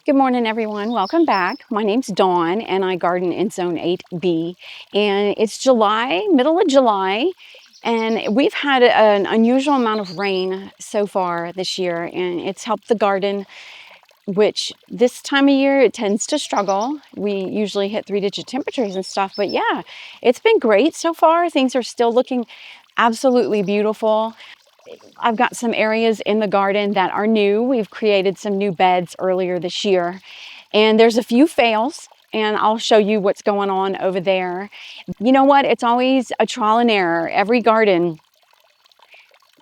Good morning, everyone. Welcome back. My name's Dawn, and I garden in Zone 8B. And it's July, middle of July, and we've had an unusual amount of rain so far this year, and it's helped the garden, which this time of year it tends to struggle. We usually hit 3-digit temperatures and stuff, but yeah, it's been great so far. Things are still looking absolutely beautiful. I've got some areas in the garden that are new. We've created some new beds earlier this year, and there's a few fails, and I'll show you what's going on over there. You know what? It's always a trial and error. Every garden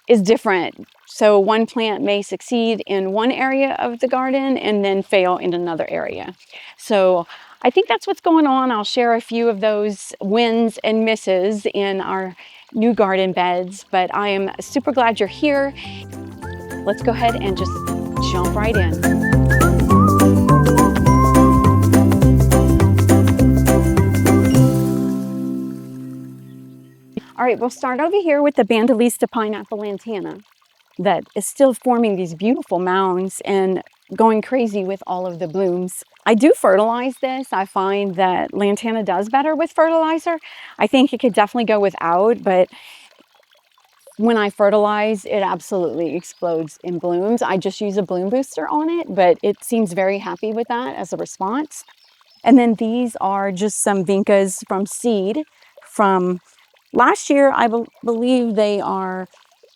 is different. So one plant may succeed in one area of the garden and then fail in another area. So I think that's what's going on. I'll share a few of those wins and misses in our new garden beds, but I am super glad you're here. Let's go ahead and just jump right in. All right, we'll start over here with the Bandolista pineapple lantana that is still forming these beautiful mounds and going crazy with all of the blooms. I do fertilize this. I find that lantana does better with fertilizer. I think it could definitely go without, but when I fertilize, it absolutely explodes in blooms. I just use a bloom booster on it, but it seems very happy with that as a response. And then these are just some vincas from seed from last year. I believe they are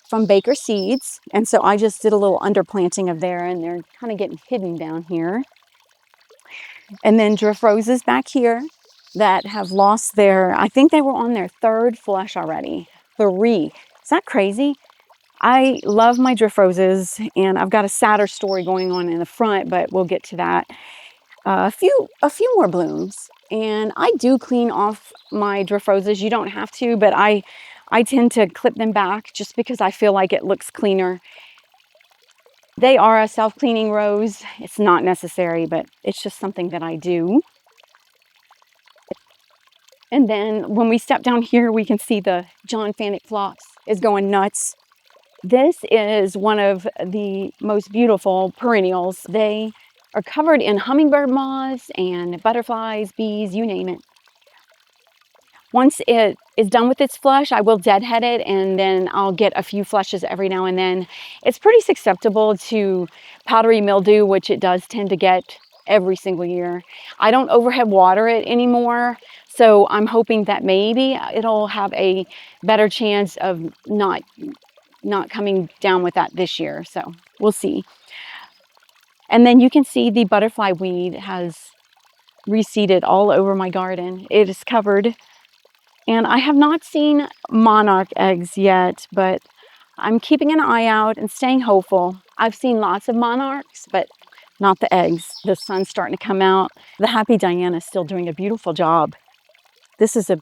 from Baker Seeds. And so I just did a little underplanting of there, and they're kind of getting hidden down here. And then drift roses back here that have lost their, I think they were on their third flush already. 3. Is that crazy? I love my drift roses, and I've got a sadder story going on in the front, but we'll get to that. A few more blooms, and I do clean off my drift roses. You don't have to, but I tend to clip them back just because I feel like it looks cleaner. They are a self-cleaning rose. It's not necessary, but it's just something that I do. And then when we step down here, we can see the John Fanick phlox is going nuts. This is one of the most beautiful perennials. They are covered in hummingbird moths and butterflies, bees, you name it. Once it is done with its flush, I will deadhead it, and then I'll get a few flushes every now and then. It's pretty susceptible to powdery mildew, which it does tend to get every single year. I don't overhead water it anymore, so I'm hoping that maybe it'll have a better chance of not coming down with that this year. So we'll see. And then you can see the butterfly weed has reseeded all over my garden. It is covered. And I have not seen monarch eggs yet, but I'm keeping an eye out and staying hopeful. I've seen lots of monarchs, but not the eggs. The sun's starting to come out. The Happy Diana is still doing a beautiful job. This is a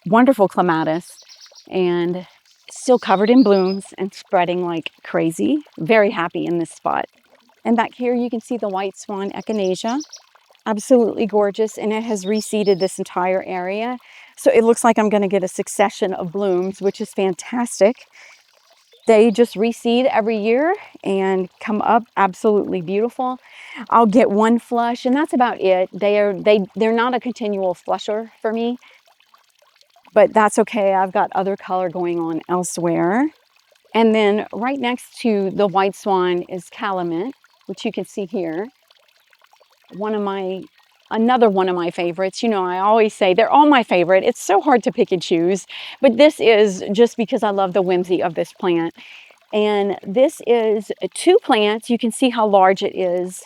wonderful clematis and still covered in blooms and spreading like crazy. Very happy in this spot. And back here you can see the white swan echinacea. Absolutely gorgeous, and it has reseeded this entire area. So it looks like I'm going to get a succession of blooms, which is fantastic. They just reseed every year and come up absolutely beautiful. I'll get one flush, and that's about it. They're not a continual flusher for me, but that's okay. I've got other color going on elsewhere. And then right next to the white swan is calamint, which you can see here. Another one of my favorites. You know, I always say they're all my favorite. It's so hard to pick and choose, but this is just because I love the whimsy of this plant. And this is 2 plants. You can see how large it is.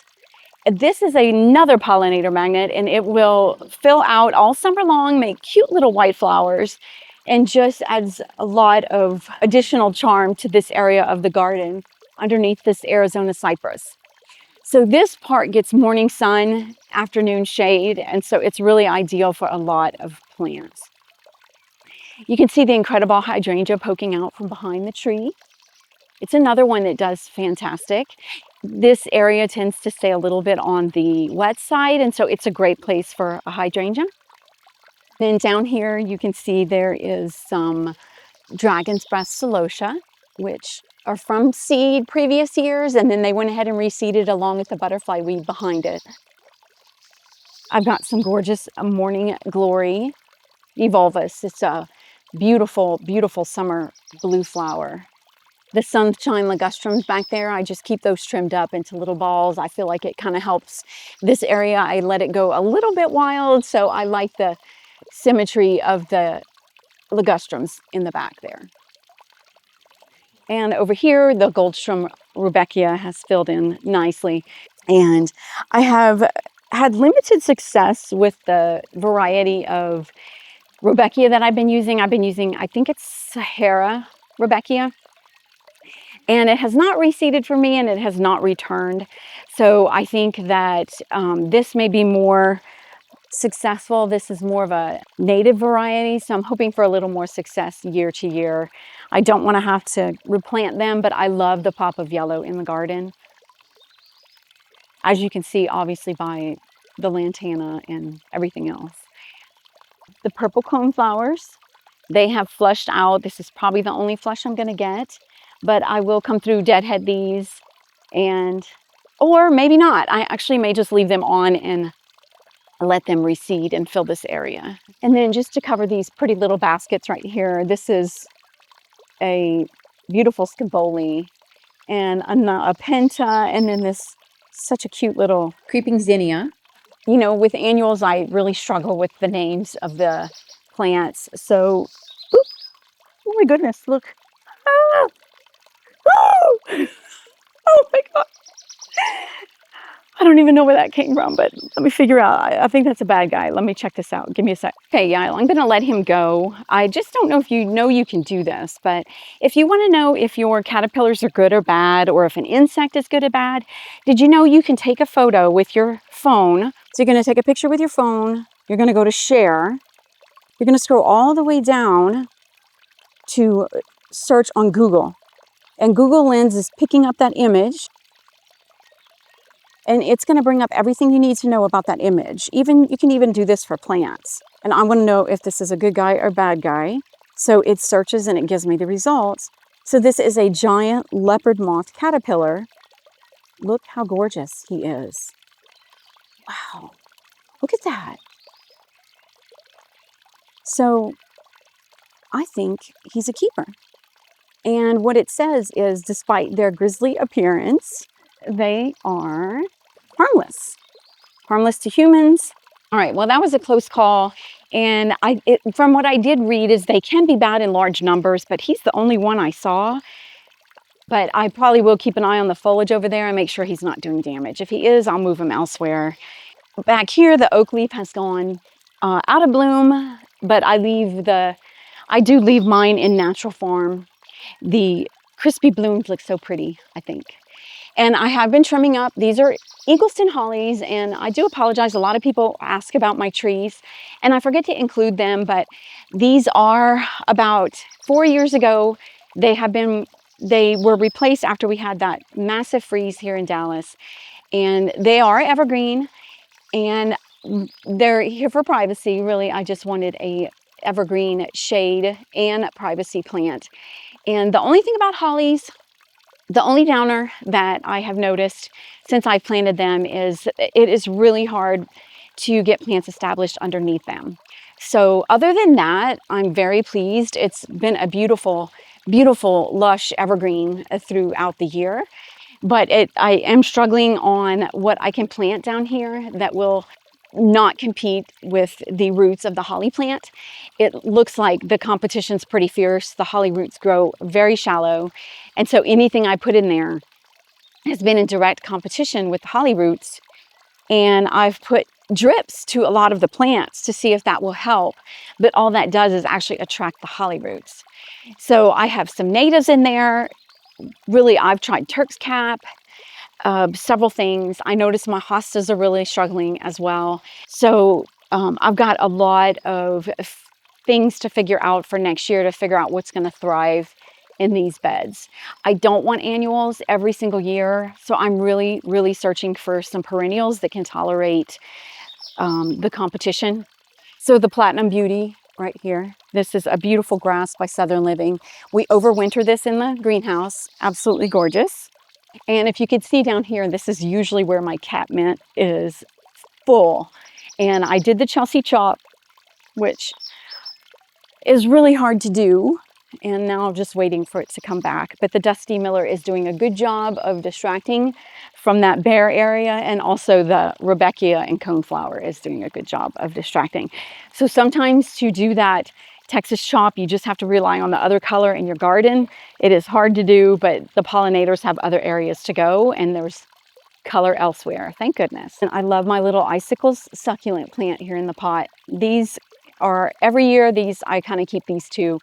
This is another pollinator magnet, and it will fill out all summer long, make cute little white flowers, and just adds a lot of additional charm to this area of the garden underneath this Arizona cypress. So this part gets morning sun, afternoon shade, and so it's really ideal for a lot of plants. You can see the incredible hydrangea poking out from behind the tree. It's another one that does fantastic. This area tends to stay a little bit on the wet side, and so it's a great place for a hydrangea. Then down here you can see there is some dragon's breath celosia, which are from seed previous years, and then they went ahead and reseeded along with the butterfly weed behind it. I've got some gorgeous morning glory evolvus. It's a beautiful, beautiful summer blue flower. The sunshine ligustrums back there, I just keep those trimmed up into little balls. I feel like it kind of helps this area. I let it go a little bit wild, so I like the symmetry of the ligustrums in the back there. And over here, the Goldstrom Rudbeckia has filled in nicely. And I have had limited success with the variety of Rudbeckia that I've been using. I think it's Sahara Rudbeckia. And it has not reseeded for me, and it has not returned. So I think that this may be more successful. This is more of a native variety, so I'm hoping for a little more success year to year. I don't want to have to replant them, but I love the pop of yellow in the garden. As you can see, obviously, by the lantana and everything else. The purple cone flowers, they have flushed out. This is probably the only flush I'm going to get, but I will come through, deadhead these, or maybe not. I actually may just leave them on and let them reseed and fill this area. And then just to cover these pretty little baskets right here, this is a beautiful scaboli and a penta, and then this such a cute little creeping zinnia. You know, with annuals, I really struggle with the names of the plants. So, oh my goodness, look. Ah! Oh! Oh my God. I don't even know where that came from, but let me figure out. I think that's a bad guy. Let me check this out. Give me a sec. Okay, yeah, I'm going to let him go. I just don't know if you know you can do this, but if you want to know if your caterpillars are good or bad, or if an insect is good or bad, did you know you can take a photo with your phone? So you're going to take a picture with your phone. You're going to go to share. You're going to scroll all the way down to search on Google. And Google Lens is picking up that image. And it's going to bring up everything you need to know about that image. You can even do this for plants. And I want to know if this is a good guy or bad guy. So it searches and it gives me the results. So this is a giant leopard moth caterpillar. Look how gorgeous he is. Wow, look at that. So I think he's a keeper. And what it says is, despite their grisly appearance, they are harmless to humans. All right, well, that was a close call. And from what I did read is they can be bad in large numbers, but he's the only one I saw. But I probably will keep an eye on the foliage over there and make sure he's not doing damage. If he is, I'll move him elsewhere. Back here, the oak leaf has gone out of bloom, but I do leave mine in natural form. The crispy blooms look so pretty, I think. And I have been trimming up. These are Eagleston hollies, and I do apologize. A lot of people ask about my trees, and I forget to include them, but these are about 4 years ago. They were replaced after we had that massive freeze here in Dallas, and they are evergreen, and they're here for privacy. Really, I just wanted a evergreen shade and privacy plant. And the only thing about hollies, the only downer that I have noticed since I've planted them is it is really hard to get plants established underneath them. So other than that, I'm very pleased. It's been a beautiful, beautiful, lush evergreen throughout the year. But I am struggling on what I can plant down here that will not compete with the roots of the holly plant. It looks like the competition's pretty fierce. The holly roots grow very shallow. And so anything I put in there has been in direct competition with the holly roots. And I've put drips to a lot of the plants to see if that will help. But all that does is actually attract the holly roots. So I have some natives in there. Really, I've tried Turk's cap. Several things. I noticed my hostas are really struggling as well. So I've got a lot of things to figure out for next year to figure out what's going to thrive in these beds. I don't want annuals every single year. So I'm really, really searching for some perennials that can tolerate the competition. So the Platinum Beauty right here. This is a beautiful grass by Southern Living. We overwinter this in the greenhouse. Absolutely gorgeous. And if you could see down here, this is usually where my catmint is full. And I did the Chelsea chop, which is really hard to do. And now I'm just waiting for it to come back. But the Dusty Miller is doing a good job of distracting from that bare area. And also the Rebecca and Coneflower is doing a good job of distracting. So sometimes to do that Texas chop, you just have to rely on the other color in your garden. It is hard to do, but the pollinators have other areas to go and there's color elsewhere, thank goodness. And I love my little icicles succulent plant here in the pot. These are, every year these, I kind of keep these two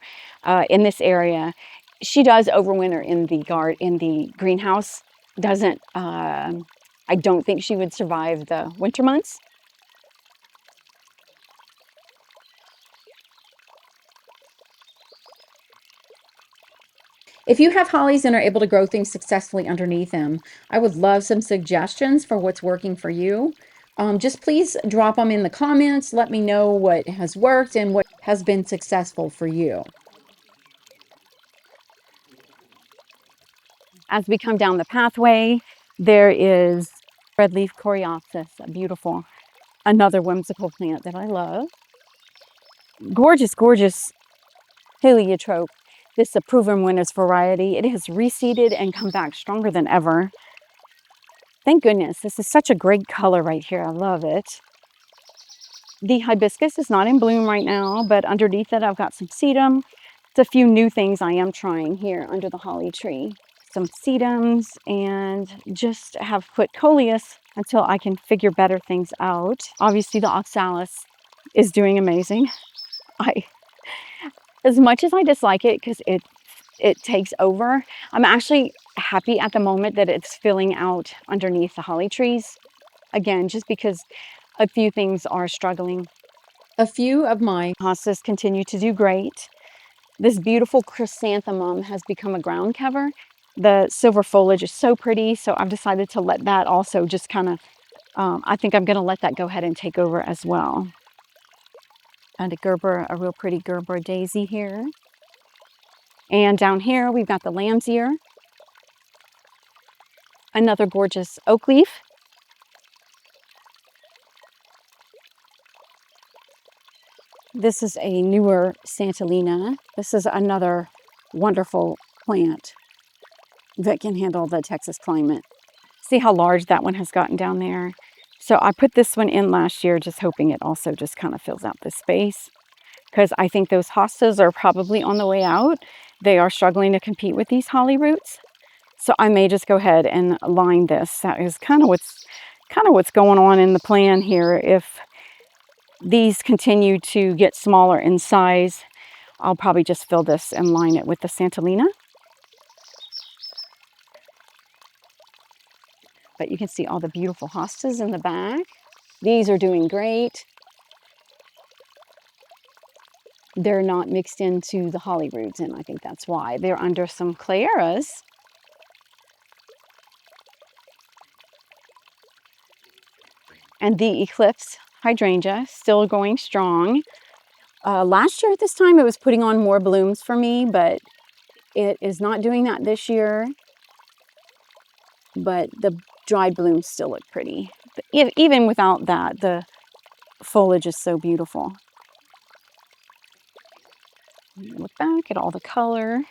in this area. She does overwinter in the greenhouse. Doesn't, I don't think she would survive the winter months. If you have hollies and are able to grow things successfully underneath them, I would love some suggestions for what's working for you. Just please drop them in the comments. Let me know what has worked and what has been successful for you. As we come down the pathway, there is red leaf coreopsis, a beautiful, another whimsical plant that I love. Gorgeous, gorgeous heliotrope. This is a proven winners variety. It has reseeded and come back stronger than ever. Thank goodness. This is such a great color right here. I love it. The hibiscus is not in bloom right now, but underneath it I've got some sedum. It's a few new things I am trying here under the holly tree. Some sedums and just have put coleus until I can figure better things out. Obviously the oxalis is doing amazing. As much as I dislike it because it takes over, I'm actually happy at the moment that it's filling out underneath the holly trees. Again, just because a few things are struggling. A few of my Hostas continue to do great. This beautiful chrysanthemum has become a ground cover. The silver foliage is so pretty, so I've decided to let that also just kind of, I think I'm going to let that go ahead and take over as well. And a Gerber, a real pretty Gerber daisy here. And down here, we've got the lamb's ear. Another gorgeous oak leaf. This is a newer Santalina. This is another wonderful plant that can handle the Texas climate. See how large that one has gotten down there? So I put this one in last year, just hoping it also just kind of fills out this space, because I think those hostas are probably on the way out. They are struggling to compete with these holly roots. So I may just go ahead and line this. That is kind of what's going on in the plan here. If these continue to get smaller in size, I'll probably just fill this and line it with the Santalina. But you can see all the beautiful hostas in the back. These are doing great. They're not mixed into the holly roots, and I think that's why. They're under some claras. And the Eclipse hydrangea, still going strong. Last year at this time, it was putting on more blooms for me, but it is not doing that this year. But the dried blooms still look pretty. Even without that, the foliage is so beautiful. Look back at all the color.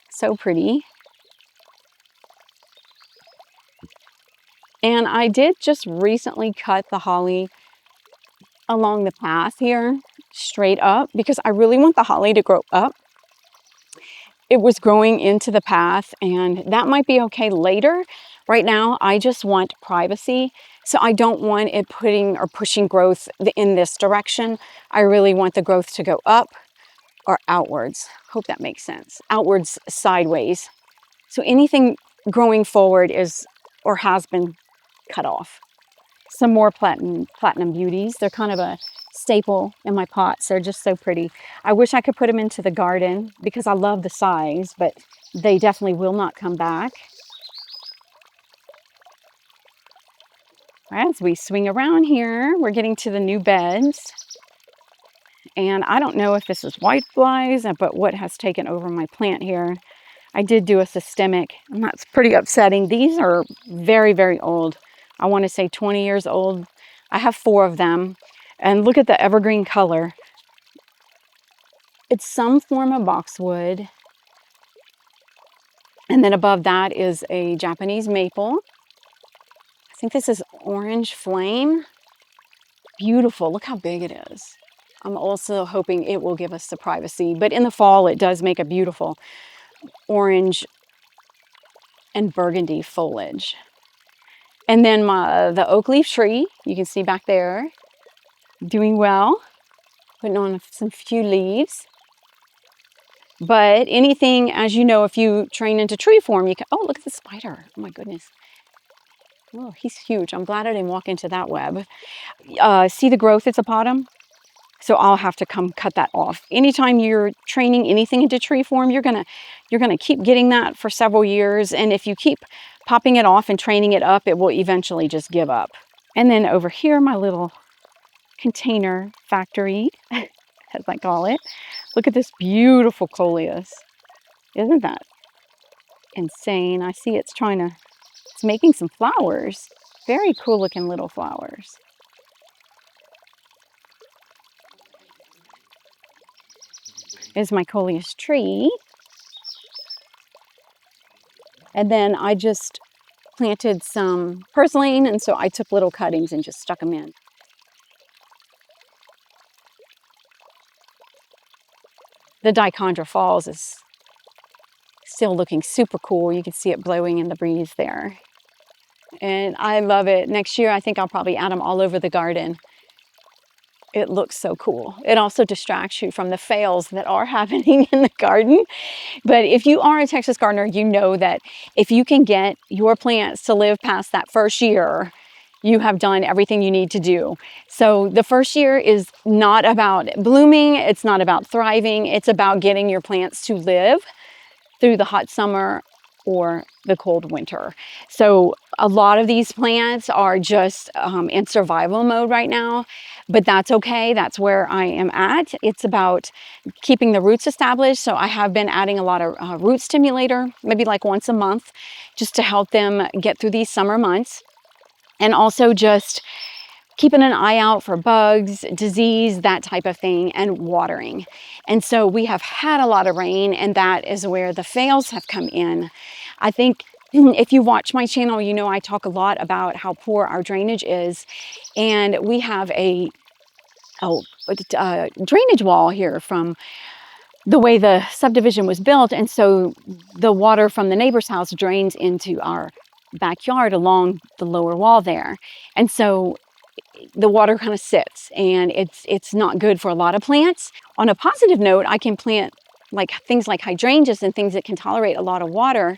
So pretty. And I did just recently cut the holly along the path here, straight up, because I really want the holly to grow up. It was growing into the path, and that might be okay later. Right now, I just want privacy. So I don't want it putting or pushing growth in this direction. I really want the growth to go up or outwards. Hope that makes sense. Outwards, sideways. So anything growing forward is or has been cut off. Some more platinum beauties. They're kind of a staple in my pots. They're just so pretty. I wish I could put them into the garden because I love the size, but they definitely will not come back. As we swing around here, we're getting to the new beds. And I don't know if this is white flies, but what has taken over my plant here. I did do a systemic, and that's pretty upsetting. These are very, very old. I want to say 20 years old. I have 4 of them. And look at the evergreen color. It's some form of boxwood. And then above that is a Japanese maple. I think this is orange flame. Beautiful. Look how big it is. I'm also hoping it will give us the privacy. But in the fall, it does make a beautiful orange and burgundy foliage. And then the oak leaf tree, you can see back there, doing well, putting on some few leaves. But anything, as you know, if you train into tree form, you can, oh, look at the spider. Oh my goodness. Oh, he's huge. I'm glad I didn't walk into that web. See the growth at the bottom? So I'll have to come cut that off. Anytime you're training anything into tree form, you're gonna keep getting that for several years. And if you keep popping it off and training it up, it will eventually just give up. And then over here, my little container factory, as I call it. Look at this beautiful coleus. Isn't that insane? I see it's making some flowers. Very cool looking little flowers. Is my coleus tree. And then I just planted some purslane, and so I took little cuttings and just stuck them in. The Dichondra Falls is still looking super cool. You can see it blowing in the breeze there. And I love it. Next year, I think I'll probably add them all over the garden. It looks so cool. It also distracts you from the fails that are happening in the garden. But if you are a Texas gardener, you know that if you can get your plants to live past that first year, you have done everything you need to do. So the first year is not about blooming. It's not about thriving. It's about getting your plants to live through the hot summer or the cold winter. So a lot of these plants are just in survival mode right now, but that's okay. That's where I am at. It's about keeping the roots established. So I have been adding a lot of root stimulator, maybe like once a month, just to help them get through these summer months. And also just keeping an eye out for bugs, disease, that type of thing, and watering. And so we have had a lot of rain, and that is where the fails have come in. I think if you watch my channel, you know I talk a lot about how poor our drainage is. And we have a drainage wall here from the way the subdivision was built. And so the water from the neighbor's house drains into our backyard along the lower wall there. And so the water kind of sits, and it's not good for a lot of plants. On a positive note, I can plant like things like hydrangeas and things that can tolerate a lot of water.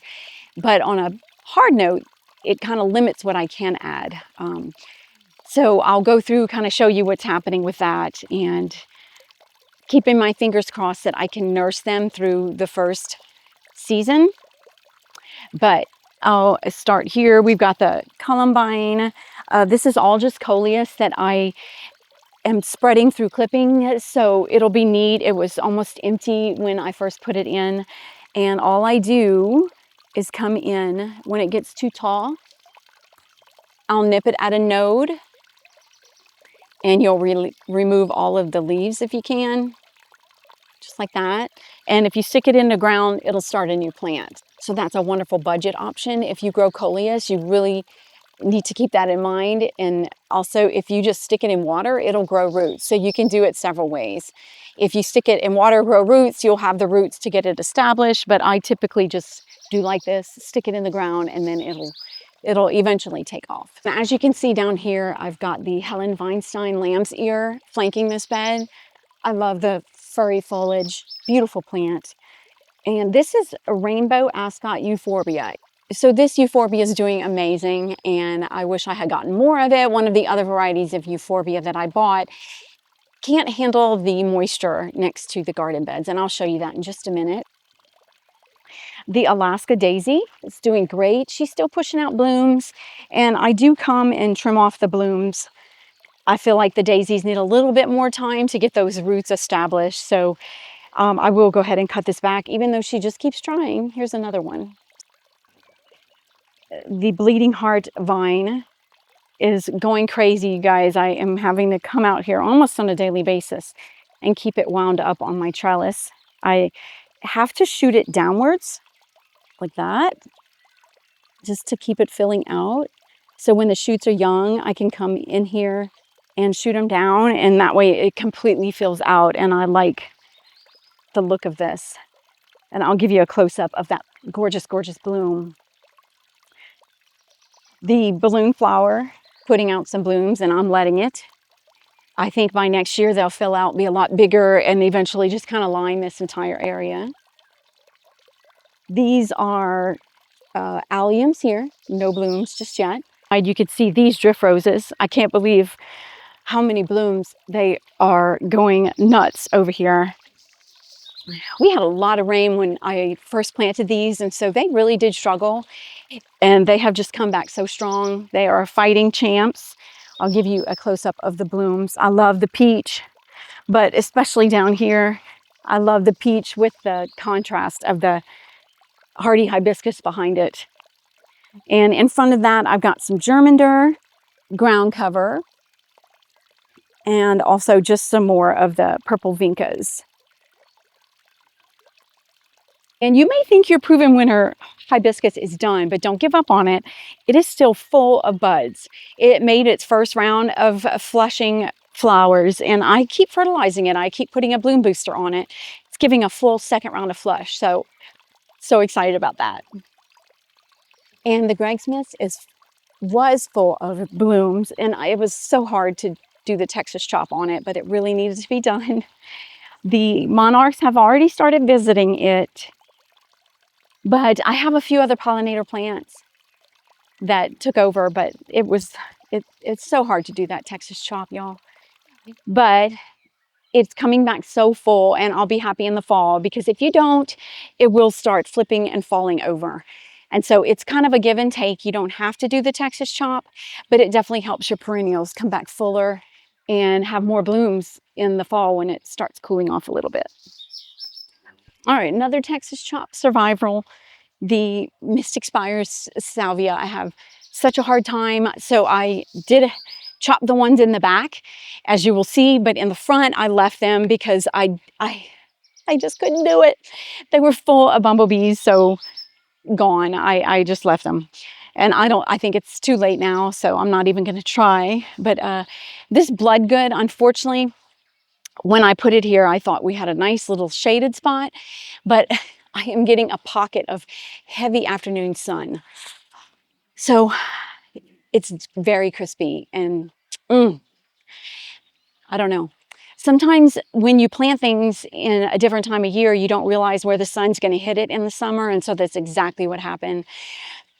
But on a hard note, it kind of limits what I can add. So I'll go through, kind of show you what's happening with that, and keeping my fingers crossed that I can nurse them through the first season. But I'll start here. We've got the columbine. This is all just coleus that I am spreading through clipping, so it'll be neat. It was almost empty when I first put it in, and all I do is come in when it gets too tall. I'll nip it at a node, and you'll remove all of the leaves if you can, just like that. And if you stick it in the ground, it'll start a new plant. So that's a wonderful budget option. If you grow coleus, you really need to keep that in mind. And also, if you just stick it in water, it'll grow roots. So you can do it several ways. If you stick it in water, grow roots, you'll have the roots to get it established. But I typically just do like this, stick it in the ground, and then it'll eventually take off. Now, as you can see down here, I've got the Helen Weinstein lamb's ear flanking this bed. I love the furry foliage, beautiful plant. And this is a rainbow ascot euphorbia. So this euphorbia is doing amazing, and I wish I had gotten more of it. One of the other varieties of euphorbia that I bought can't handle the moisture next to the garden beds, and I'll show you that in just a minute. The Alaska daisy is doing great. She's still pushing out blooms, and I do come and trim off the blooms I feel like the daisies need a little bit more time to get those roots established. So I will go ahead and cut this back, even though she just keeps trying. Here's another one. The bleeding heart vine is going crazy, you guys. I am having to come out here almost on a daily basis and keep it wound up on my trellis. I have to shoot it downwards like that, just to keep it filling out. So when the shoots are young, I can come in here and shoot them down, and that way it completely fills out. And I like the look of this. And I'll give you a close-up of that gorgeous, gorgeous bloom. The balloon flower putting out some blooms, and I'm letting it. I think by next year they'll fill out, be a lot bigger, and eventually just kind of line this entire area. These are alliums here, no blooms just yet. You could see these drift roses. I can't believe how many blooms. They are going nuts over here. We had a lot of rain when I first planted these, and so they really did struggle, and they have just come back so strong. They are fighting champs. I'll give you a close-up of the blooms. I love the peach, but especially down here, I love the peach with the contrast of the hardy hibiscus behind it. And in front of that, I've got some germander, ground cover, and also just some more of the purple vincas. And you may think your proven winter hibiscus is done, but don't give up on it. It is still full of buds. It made its first round of flushing flowers, and I keep fertilizing it. I keep putting a bloom booster on it. It's giving a full second round of flush. So excited about that. And the Greg Smith's was full of blooms, and it was so hard to do the Texas chop on it, but it really needed to be done. The monarchs have already started visiting it. But I have a few other pollinator plants that took over, but it's so hard to do that Texas chop, y'all. But it's coming back so full, and I'll be happy in the fall, because if you don't, it will start flipping and falling over. And so it's kind of a give and take. You don't have to do the Texas chop, but it definitely helps your perennials come back fuller and have more blooms in the fall when it starts cooling off a little bit. All right, another Texas chop survival. The Mystic Spires salvia. I have such a hard time, so I did chop the ones in the back, as you will see, but in the front I left them because I just couldn't do it. They were full of bumblebees, so gone. I just left them. And I think it's too late now, so I'm not even going to try. But this bloodgood, unfortunately, when I put it here, I thought we had a nice little shaded spot, but I am getting a pocket of heavy afternoon sun. So it's very crispy, and I don't know. Sometimes when you plant things in a different time of year, you don't realize where the sun's going to hit it in the summer, and so that's exactly what happened.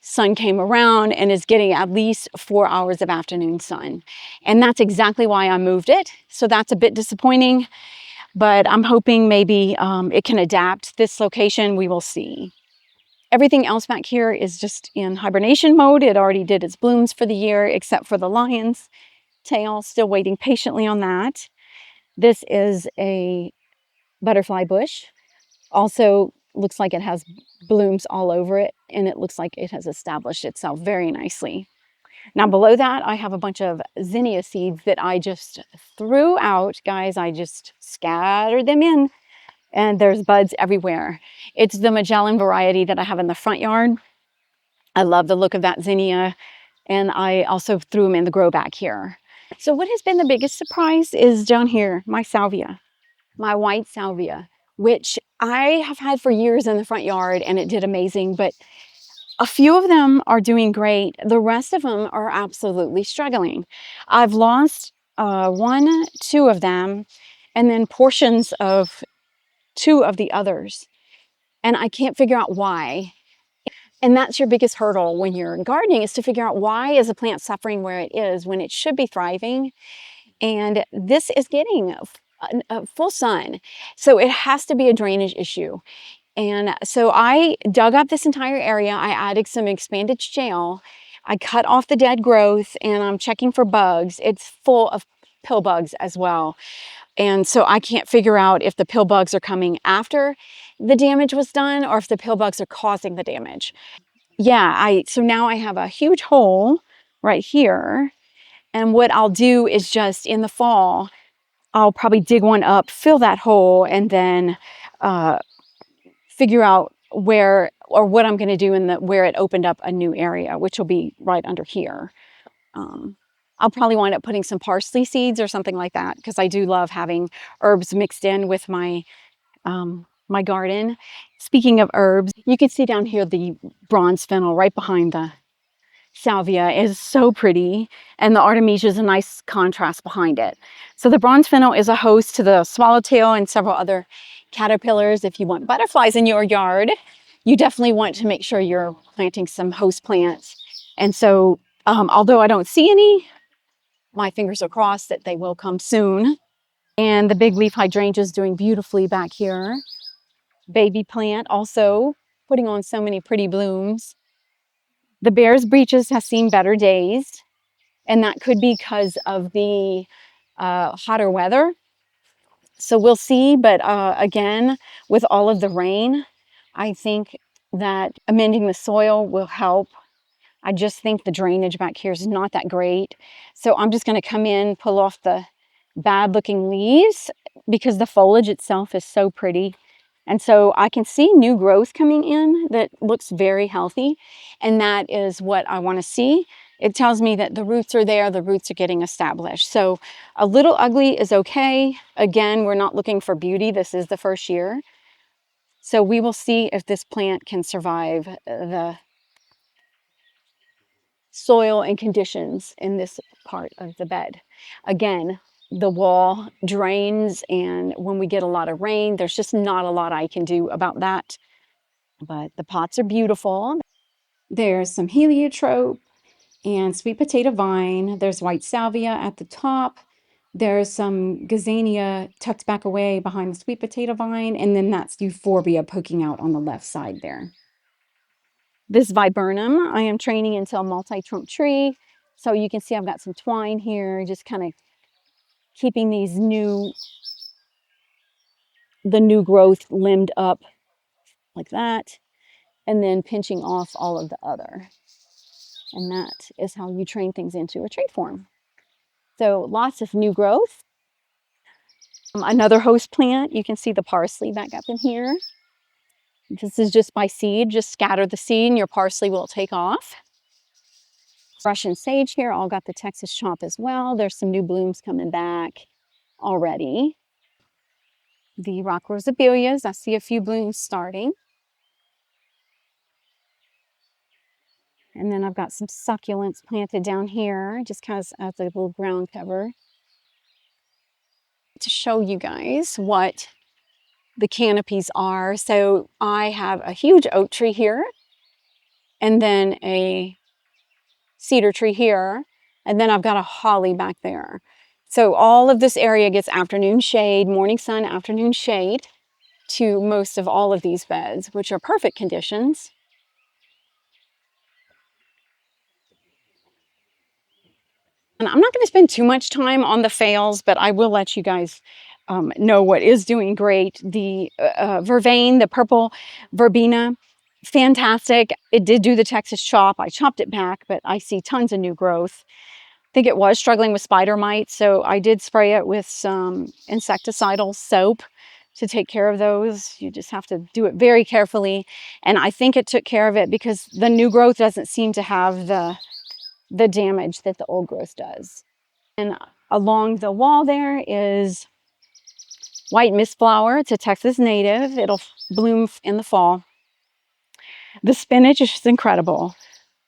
Sun came around and is getting at least 4 hours of afternoon sun, and that's exactly why I moved it. So that's a bit disappointing. But I'm hoping maybe it can adapt this location. We will see. Everything else back here is just in hibernation mode. It already did its blooms for the year, except for the lion's tail. Still waiting patiently on that. This is a butterfly bush. Also looks like it has blooms all over it, and it looks like it has established itself very nicely. Now below that, I have a bunch of zinnia seeds that I just threw out, guys. I just scattered them in, and there's buds everywhere. It's the Magellan variety that I have in the front yard. I love the look of that zinnia, and I also threw them in the grow back here. So what has been the biggest surprise is down here, my salvia, my white salvia, which I have had for years in the front yard, and it did amazing, but a few of them are doing great. The rest of them are absolutely struggling. I've lost two of them, and then portions of 2 of the others. And I can't figure out why. And that's your biggest hurdle when you're gardening, is to figure out why is a plant suffering where it is when it should be thriving. And this is getting a full sun. So it has to be a drainage issue. And so I dug up this entire area. I added some expanded shale. I cut off the dead growth, and I'm checking for bugs. It's full of pill bugs as well. And so I can't figure out if the pill bugs are coming after the damage was done or if the pill bugs are causing the damage. Yeah, so now I have a huge hole right here. And what I'll do is just in the fall, I'll probably dig one up, fill that hole, and then figure out where or what I'm going to do in the where it opened up a new area, which will be right under here. I'll probably wind up putting some parsley seeds or something like that because I do love having herbs mixed in with my garden. Speaking of herbs, you can see down here the bronze fennel right behind the salvia is so pretty, and the artemisia is a nice contrast behind it. So the bronze fennel is a host to the swallowtail and several other caterpillars. If you want butterflies in your yard, you definitely want to make sure you're planting some host plants. And so, although I don't see any, my fingers are crossed that they will come soon. And the big leaf hydrangea is doing beautifully back here. Baby plant also putting on so many pretty blooms. The bear's breeches have seen better days, and that could be because of the hotter weather. So we'll see, but again, with all of the rain, I think that amending the soil will help. I just think the drainage back here is not that great. So I'm just going to come in, pull off the bad looking leaves because the foliage itself is so pretty. And so I can see new growth coming in that looks very healthy. And that is what I want to see. It tells me that the roots are there, the roots are getting established. So a little ugly is okay. Again, we're not looking for beauty. This is the first year. So we will see if this plant can survive the soil and conditions in this part of the bed. Again, the wall drains, and when we get a lot of rain, there's just not a lot I can do about that. But the pots are beautiful. There's some heliotrope and sweet potato vine. There's white salvia at the top. There's some gazania tucked back away behind the sweet potato vine, and then that's euphorbia poking out on the left side there. This viburnum, I am training into a multi-trunk tree. So you can see I've got some twine here, just kind of keeping the new growth limbed up like that, and then pinching off all of the other. And that is how you train things into a tree form. So lots of new growth. Another host plant, you can see the parsley back up in here. This is just by seed, just scatter the seed and your parsley will take off. Russian sage here, all got the Texas chomp as well. There's some new blooms coming back already. The rock rosabelias, I see a few blooms starting. And then I've got some succulents planted down here, just kind of as a little ground cover. To show you guys what the canopies are. So I have a huge oak tree here, and then a cedar tree here, and then I've got a holly back there. So all of this area gets afternoon shade, morning sun, afternoon shade to most of all of these beds, which are perfect conditions. And I'm not going to spend too much time on the fails, but I will let you guys know what is doing great. The vervain, the purple verbena, fantastic. It did do the Texas chop. I chopped it back, but I see tons of new growth. I think it was struggling with spider mites, so I did spray it with some insecticidal soap to take care of those. You just have to do it very carefully. And I think it took care of it because the new growth doesn't seem to have the damage that the old growth does. And along the wall there is white mistflower. It's a Texas native. It'll bloom in the fall. The spinach is just incredible.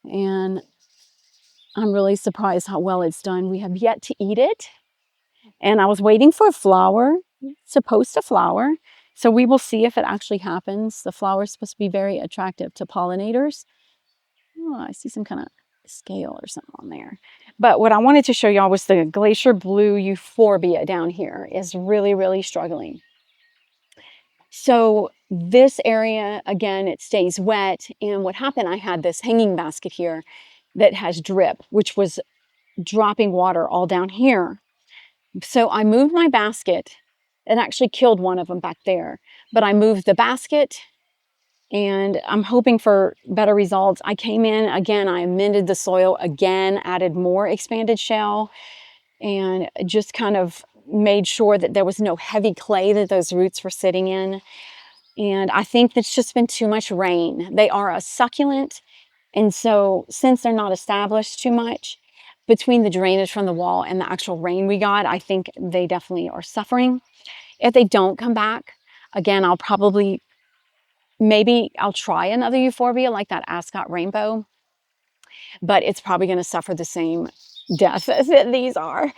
And I'm really surprised how well it's done. We have yet to eat it. And I was waiting for a flower. It's supposed to flower. So we will see if it actually happens. The flower is supposed to be very attractive to pollinators. Oh, I see some kind of scale or something on there. But what I wanted to show y'all was the glacier blue euphorbia down here is really, really struggling. So this area, again, it stays wet. And what happened, I had this hanging basket here that has drip, which was dropping water all down here. So I moved my basket. It actually killed one of them back there, but I moved the basket and I'm hoping for better results. I came in again, I amended the soil again, added more expanded shell, and just kind of made sure that there was no heavy clay that those roots were sitting in. And I think that's just been too much rain. They are a succulent, and so since they're not established too much, between the drainage from the wall and the actual rain we got, I think they definitely are suffering. If they don't come back, again, maybe I'll try another euphorbia like that Ascot rainbow, but it's probably going to suffer the same death as these are.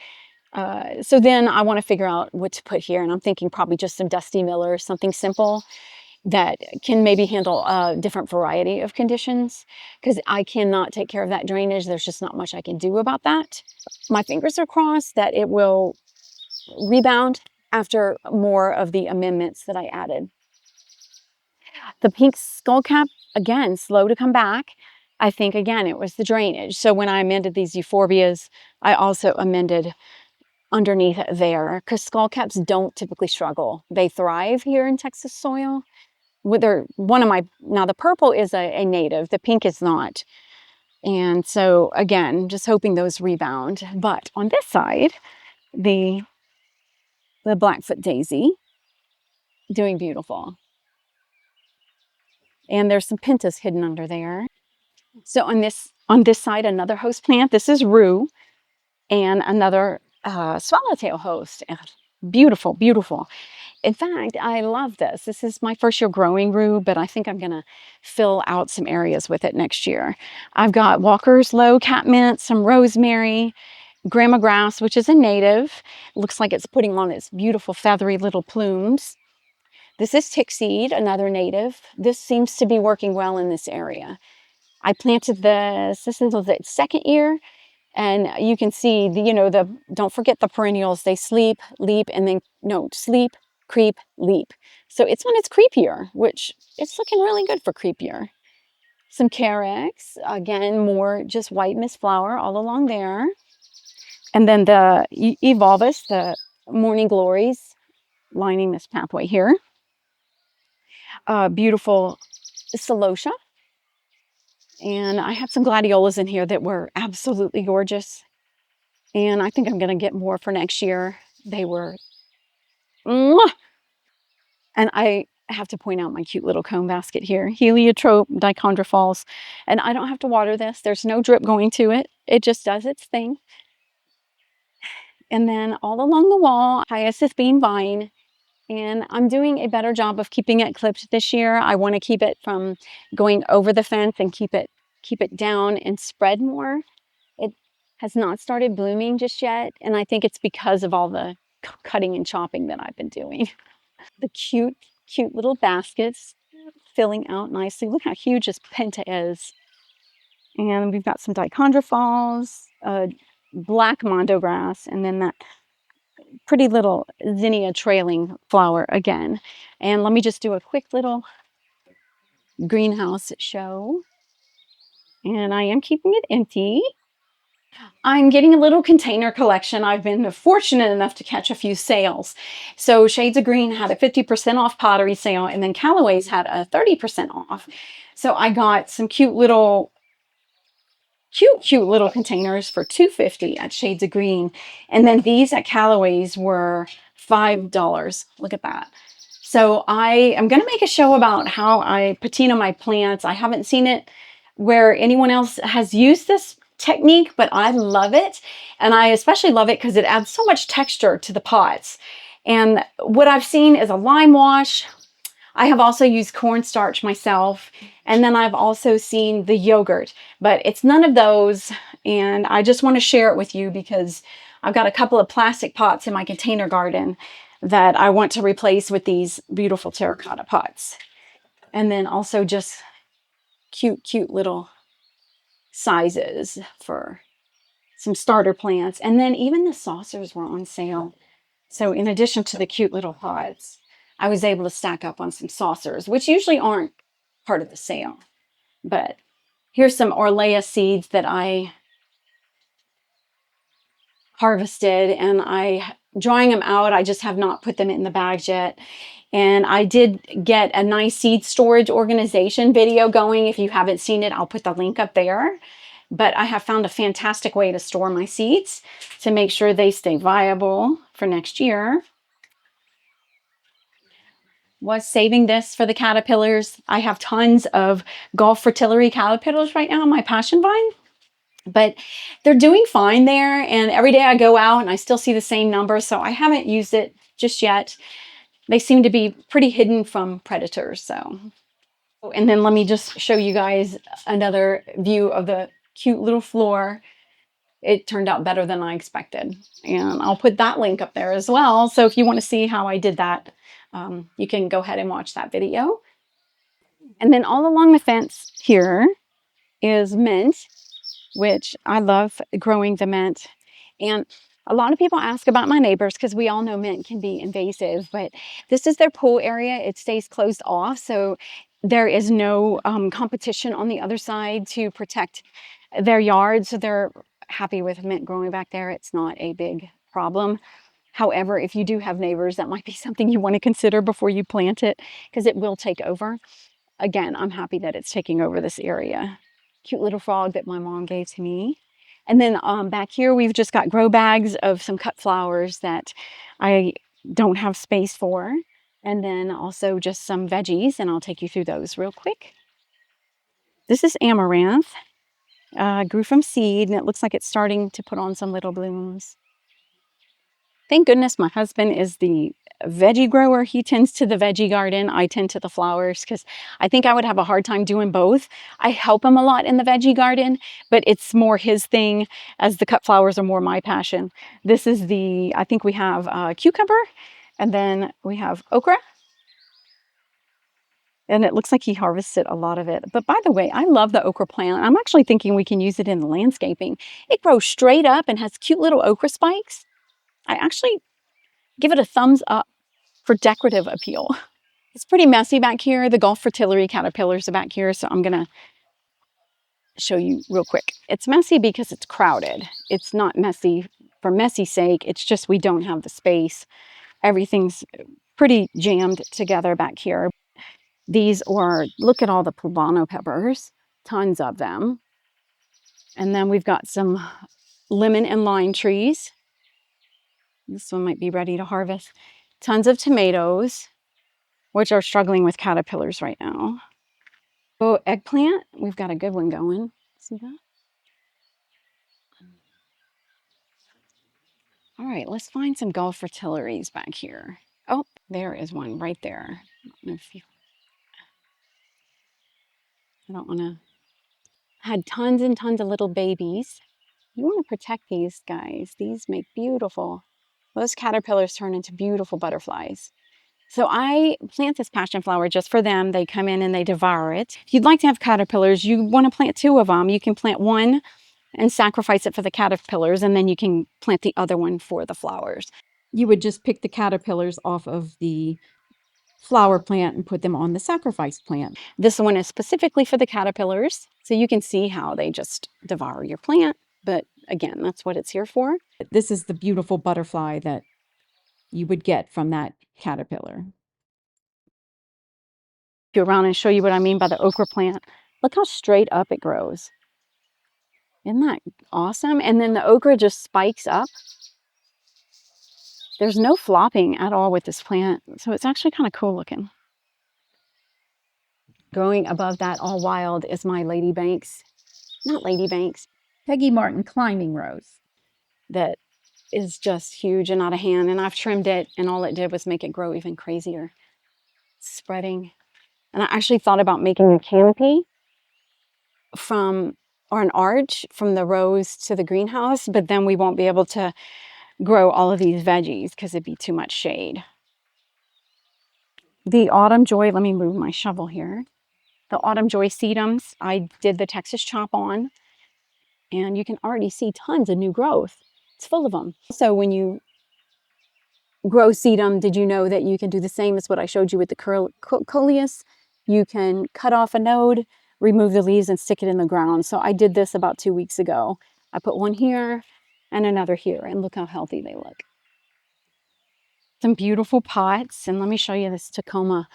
So then I want to figure out what to put here, and I'm thinking probably just some Dusty Miller, something simple that can maybe handle a different variety of conditions, because I cannot take care of that drainage. There's just not much I can do about that. My fingers are crossed that it will rebound after more of the amendments that I added. The pink skullcap, again, slow to come back. I think, again, it was the drainage. So when I amended these euphorbias, I also amended underneath there, because skullcaps don't typically struggle. They thrive here in Texas soil. Now the purple is a native, the pink is not. And so again, just hoping those rebound. But on this side, the Blackfoot daisy, doing beautiful. And there's some pentas hidden under there. So on this side, another host plant. This is rue, and another swallowtail host. Beautiful, beautiful. In fact, I love this. This is my first year growing rue, but I think I'm going to fill out some areas with it next year. I've got Walker's low catmint, some rosemary, grandma grass, which is a native. It looks like it's putting on its beautiful feathery little plumes. This is tickseed, another native. This seems to be working well in this area. I planted this is the second year, and you can see don't forget the perennials. They sleep, leap, and then no, sleep, creep, leap. So it's when it's creepier, which it's looking really good for creepier. Some carex, again, more just white mist flower all along there. And then the evolvus, the morning glories, lining this pathway here. Beautiful celosia. And I have some gladiolas in here that were absolutely gorgeous. And I think I'm going to get more for next year. They were, mwah! And I have to point out my cute little cone basket here. Heliotrope, dichondrophals. And I don't have to water this. There's no drip going to it. It just does its thing. And then all along the wall, hyacinth bean vine. And I'm doing a better job of keeping it clipped this year. I want to keep it from going over the fence and keep it down and spread more. It has not started blooming just yet, and I think it's because of all the cutting and chopping that I've been doing. The cute little baskets filling out nicely. Look how huge this penta is. And we've got some dichondrophals, black mondo grass, and then that pretty little zinnia trailing flower again. And let me just do a quick little greenhouse show. And I am keeping it empty. I'm getting a little container collection. I've been fortunate enough to catch a few sales. So Shades of Green had a 50% off pottery sale, and then Callaway's had a 30% off. So I got some cute little containers for $2.50 at Shades of Green. And then these at Callaway's were $5. Look at that. So I am going to make a show about how I patina my plants. I haven't seen it where anyone else has used this technique, but I love it. And I especially love it because it adds so much texture to the pots. And what I've seen is a lime wash. I have also used cornstarch myself. And then I've also seen the yogurt, but it's none of those. And I just want to share it with you because I've got a couple of plastic pots in my container garden that I want to replace with these beautiful terracotta pots. And then also just cute little sizes for some starter plants. And then even the saucers were on sale. So in addition to the cute little pots, I was able to stack up on some saucers, which usually aren't part of the sale. But here's some Orlea seeds that I harvested, and I drying them out. I just have not put them in the bags yet. And I did get a nice seed storage organization video going. If you haven't seen it, I'll put the link up there. But I have found a fantastic way to store my seeds to make sure they stay viable for next year. Was saving this for the caterpillars. I have tons of Gulf fritillary caterpillars right now on my passion vine, but they're doing fine there. And every day I go out and I still see the same number. So I haven't used it just yet. They seem to be pretty hidden from predators. So, and then let me just show you guys another view of the cute little floor. It turned out better than I expected. And I'll put that link up there as well. So if you want to see how I did that, you can go ahead and watch that video. And then all along the fence here is mint, which I love growing the mint. And a lot of people ask about my neighbors because we all know mint can be invasive, but this is their pool area. It stays closed off, so there is no competition on the other side to protect their yard. So they're happy with mint growing back there. It's not a big problem. However, if you do have neighbors, that might be something you want to consider before you plant it because it will take over. Again, I'm happy that it's taking over this area. Cute little frog that my mom gave to me. And then back here, we've just got grow bags of some cut flowers that I don't have space for. And then also just some veggies, and I'll take you through those real quick. This is amaranth. Grew from seed, and it looks like it's starting to put on some little blooms. Thank goodness my husband is the veggie grower. He tends to the veggie garden. I tend to the flowers because I think I would have a hard time doing both. I help him a lot in the veggie garden, but it's more his thing as the cut flowers are more my passion. This is I think we have cucumber, and then we have okra. And it looks like he harvested a lot of it. But by the way, I love the okra plant. I'm actually thinking we can use it in the landscaping. It grows straight up and has cute little okra spikes. I actually give it a thumbs up for decorative appeal. It's pretty messy back here. The Gulf fritillary caterpillars are back here, so I'm gonna show you real quick. It's messy because it's crowded. It's not messy for messy's sake. It's just we don't have the space. Everything's pretty jammed together back here. These are, look at all the poblano peppers, tons of them. And then we've got some lemon and lime trees. This one might be ready to harvest. Tons of tomatoes, which are struggling with caterpillars right now. Oh, eggplant, we've got a good one going. See that? All right, let's find some Gulf fritillaries back here. Oh, there is one right there. I don't want to. Had tons and tons of little babies. You want to protect these guys. These make beautiful. Those caterpillars turn into beautiful butterflies. So I plant this passion flower just for them. They come in and they devour it. If you'd like to have caterpillars, you want to plant 2 of them. You can plant one and sacrifice it for the caterpillars, and then you can plant the other one for the flowers. You would just pick the caterpillars off of the flower plant and put them on the sacrifice plant. This one is specifically for the caterpillars, so you can see how they just devour your plant. But again, that's what it's here for. This is the beautiful butterfly that you would get from that caterpillar. Go around and show you what I mean by the okra plant. Look how straight up it grows. Isn't that awesome? And then the okra just spikes up. There's no flopping at all with this plant, so it's actually kind of cool looking. Growing above that all wild is my ladybanks. Not ladybanks. Peggy Martin climbing rose. That is just huge and out of hand, and I've trimmed it, and all it did was make it grow even crazier. It's spreading. And I actually thought about making a canopy or an arch from the rose to the greenhouse, but then we won't be able to grow all of these veggies because it'd be too much shade. The autumn joy, let me move my shovel here. The autumn joy sedums, I did the Texas chop on, and you can already see tons of new growth. It's full of them. So when you grow sedum, did you know that you can do the same as what I showed you with the coleus? You can cut off a node, remove the leaves, and stick it in the ground. So I did this about 2 weeks ago. I put one here and another here, and look how healthy they look. Some beautiful pots. And let me show you this Tacoma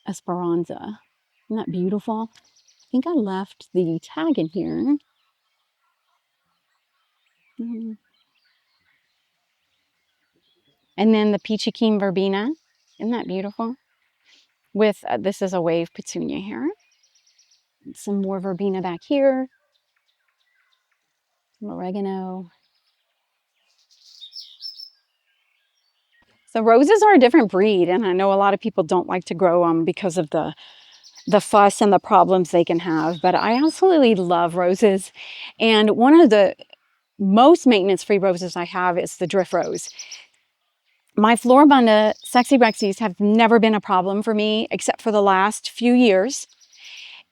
Esperanza. Isn't that beautiful? I think I left the tag in here. Mhm. And then the Peachy Keen Verbena. Isn't that beautiful? With, this is a wave petunia here. Some more verbena back here. Some oregano. So roses are a different breed, and I know a lot of people don't like to grow them because of the fuss and the problems they can have, but I absolutely love roses. And one of the most maintenance-free roses I have is the drift rose. My Floribunda Sexy Rexies have never been a problem for me except for the last few years.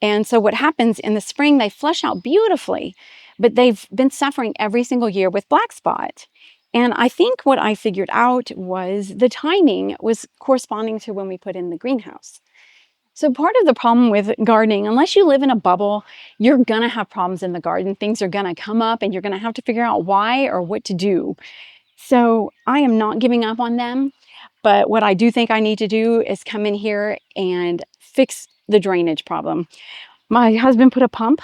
And so what happens in the spring, they flush out beautifully, but they've been suffering every single year with black spot. And I think what I figured out was the timing was corresponding to when we put in the greenhouse. So part of the problem with gardening, unless you live in a bubble, you're gonna have problems in the garden. Things are gonna come up and you're gonna have to figure out why or what to do. So I am not giving up on them, but what I do think I need to do is come in here and fix the drainage problem. My husband put a pump.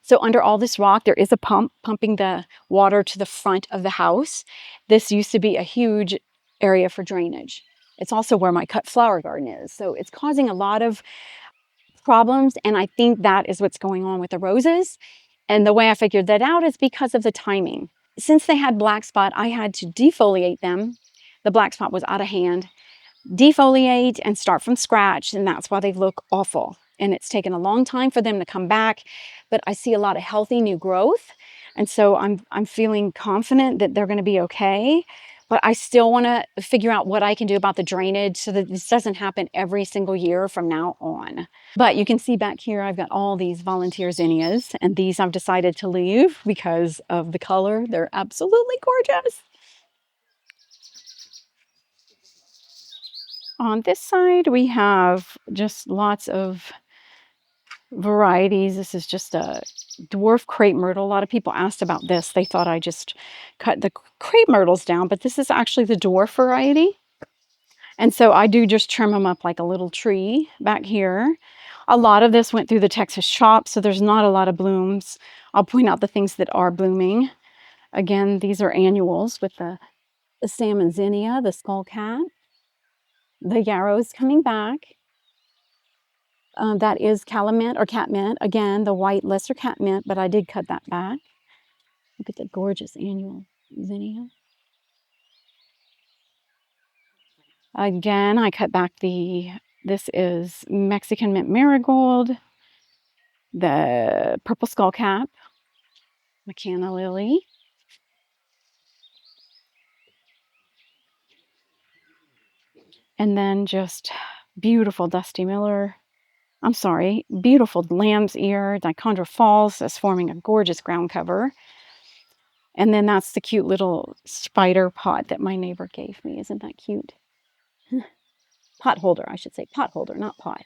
So under all this rock, there is a pump pumping the water to the front of the house. This used to be a huge area for drainage. It's also where my cut flower garden is. So it's causing a lot of problems. And I think that is what's going on with the roses. And the way I figured that out is because of the timing. Since they had black spot, I had to defoliate them. The black spot was out of hand. Defoliate and start from scratch, and that's why they look awful. And it's taken a long time for them to come back, but I see a lot of healthy new growth. And so I'm feeling confident that they're going to be okay. But I still want to figure out what I can do about the drainage so that this doesn't happen every single year from now on. But you can see back here, I've got all these volunteer zinnias, and these I've decided to leave because of the color. They're absolutely gorgeous. On this side, we have just lots of varieties. This is just a dwarf crepe myrtle. A lot of people asked about this. They thought I just cut the crepe myrtles down, but this is actually the dwarf variety. And so I do just trim them up like a little tree back here. A lot of this went through the Texas shop, so there's not a lot of blooms. I'll point out the things that are blooming. Again, these are annuals with the salmon zinnia, the skullcat, the yarrows coming back. That is calamint or catmint. Again, the white lesser catmint, but I did cut that back. Look at the gorgeous annual zinnia. Again, I cut back this is Mexican mint marigold, the purple skullcap, McCanna lily, and then just beautiful Dusty Miller. I'm sorry, beautiful lamb's ear. Dichondra falls is forming a gorgeous ground cover. And then that's the cute little spider pot that my neighbor gave me. Isn't that cute? Pot holder, I should say. Pot holder, not pot.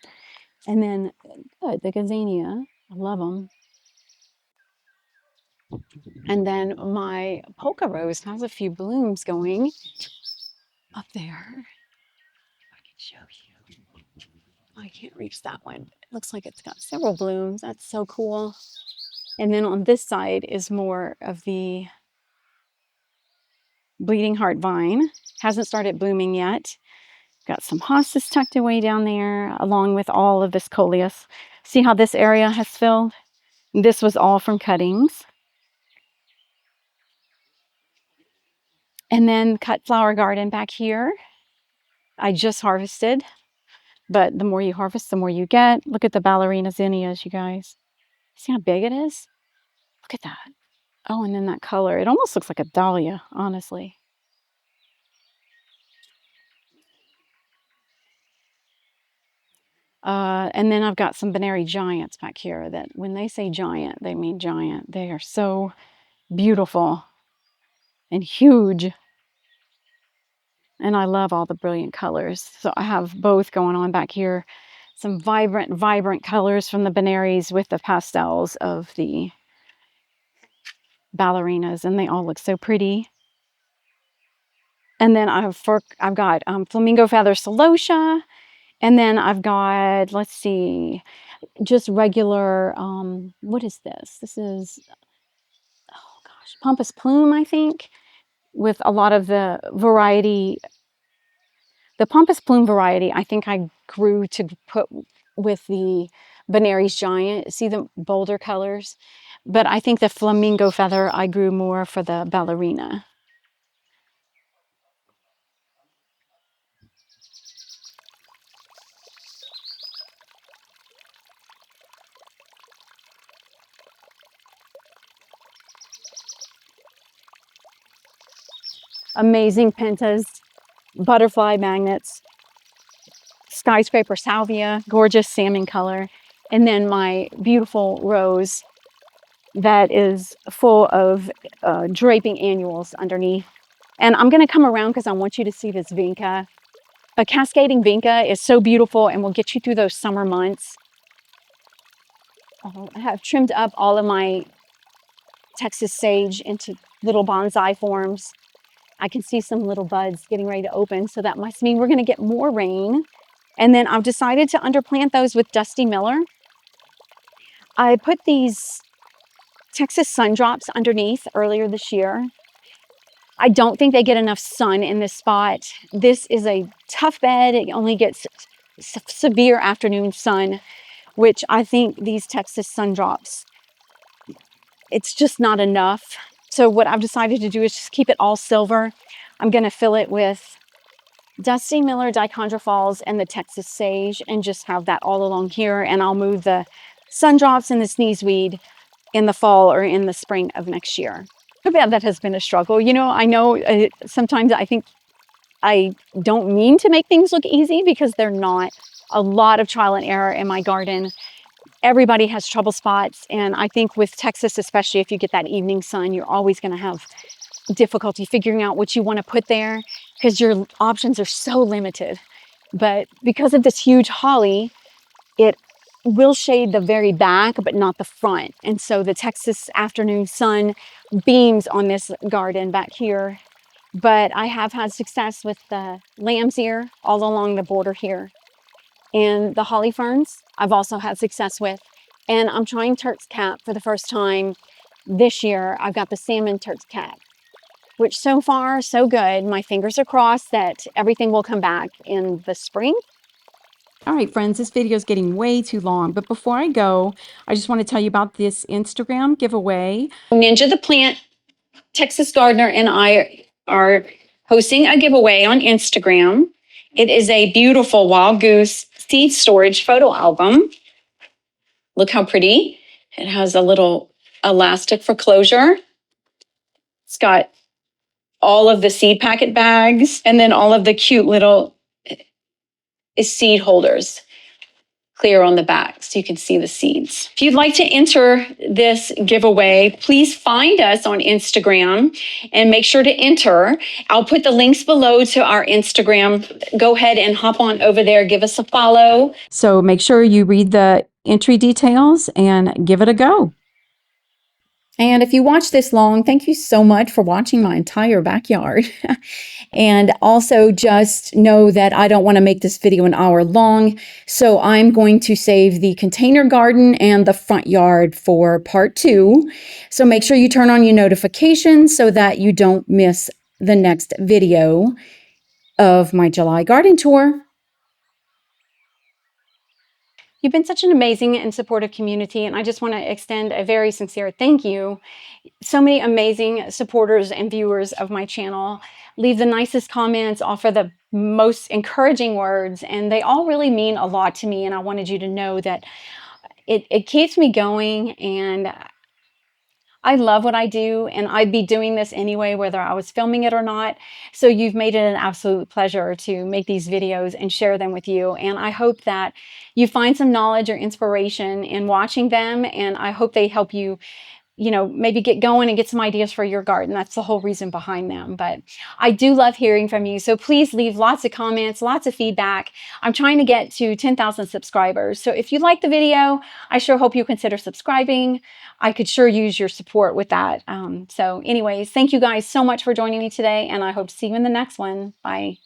And then, good, the gazania. I love them. And then my polka rose has a few blooms going up there. If I can show you. I can't reach that one. It looks like it's got several blooms. That's so cool. And then on this side is more of the bleeding heart vine. Hasn't started blooming yet. Got some hostas tucked away down there, along with all of this coleus. See how this area has filled? This was all from cuttings. And then cut flower garden back here. I just harvested, but the more you harvest, the more you get. Look at the ballerina zinnias, you guys. See how big it is? Look at that. Oh, and then that color. It almost looks like a dahlia, honestly. And then I've got some Benary giants back here that when they say giant, they mean giant. They are so beautiful and huge. And I love all the brilliant colors. So I have both going on back here. Some vibrant, vibrant colors from the Benaries with the pastels of the ballerinas. And they all look so pretty. And then I've got flamingo feather celosia. And then I've got, let's see, just regular, what is this? This is, oh gosh, pampas plume, I think, with a lot of the variety. The pampas plume variety, I think I grew to put with the Benary's giant. See the bolder colors? But I think the flamingo feather I grew more for the ballerina. Amazing pentas, butterfly magnets, skyscraper salvia, gorgeous salmon color, and then my beautiful rose that is full of draping annuals underneath. And I'm going to come around because I want you to see this vinca. A cascading vinca is so beautiful and will get you through those summer months. I have trimmed up all of my Texas sage into little bonsai forms. I can see some little buds getting ready to open, so that must mean we're going to get more rain. And then I've decided to underplant those with Dusty Miller. I put these Texas sun drops underneath earlier this year. I don't think they get enough sun in this spot. This is a tough bed. It only gets severe afternoon sun, which I think these Texas sun drops, it's just not enough. So what I've decided to do is just keep it all silver. I'm going to fill it with Dusty Miller dichondrophals and the Texas sage and just have that all along here. And I'll move the sun drops and the sneezeweed in the fall or in the spring of next year. I bet that has been a struggle. You know, I know sometimes I think I don't mean to make things look easy because they're not. A lot of trial and error in my garden. Everybody has trouble spots. And I think with Texas, especially if you get that evening sun, you're always going to have difficulty figuring out what you want to put there because your options are so limited. But because of this huge holly, it will shade the very back, but not the front. And so the Texas afternoon sun beams on this garden back here. But I have had success with the lamb's ear all along the border here. And the holly ferns, I've also had success with. And I'm trying Turk's cap for the first time this year. I've got the salmon Turk's cap, which so far, so good. My fingers are crossed that everything will come back in the spring. All right, friends, this video is getting way too long, but before I go, I just want to tell you about this Instagram giveaway. Ninja the Plant, Texas Gardener, and I are hosting a giveaway on Instagram. It is a beautiful wild goose seed storage photo album. Look how pretty. It has a little elastic for closure. It's got all of the seed packet bags and then all of the cute little seed holders clear on the back so you can see the seeds. If you'd like to enter this giveaway, please find us on Instagram and make sure to enter. I'll put the links below to our Instagram. Go ahead and hop on over there, give us a follow. So make sure you read the entry details and give it a go. And if you watched this long, thank you so much for watching my entire backyard. And also just know that I don't want to make this video an hour long. So I'm going to save the container garden and the front yard for part 2. So make sure you turn on your notifications so that you don't miss the next video of my July garden tour. You've been such an amazing and supportive community, and I just want to extend a very sincere thank you. So many amazing supporters and viewers of my channel leave the nicest comments, offer the most encouraging words, and they all really mean a lot to me, and I wanted you to know that it keeps me going, and I love what I do, and I'd be doing this anyway, whether I was filming it or not. So you've made it an absolute pleasure to make these videos and share them with you. And I hope that you find some knowledge or inspiration in watching them. And I hope they help you, maybe get going and get some ideas for your garden. That's the whole reason behind them. But I do love hearing from you. So please leave lots of comments, lots of feedback. I'm trying to get to 10,000 subscribers. So if you like the video, I sure hope you consider subscribing. I could sure use your support with that. So anyways, thank you guys so much for joining me today, and I hope to see you in the next one. Bye.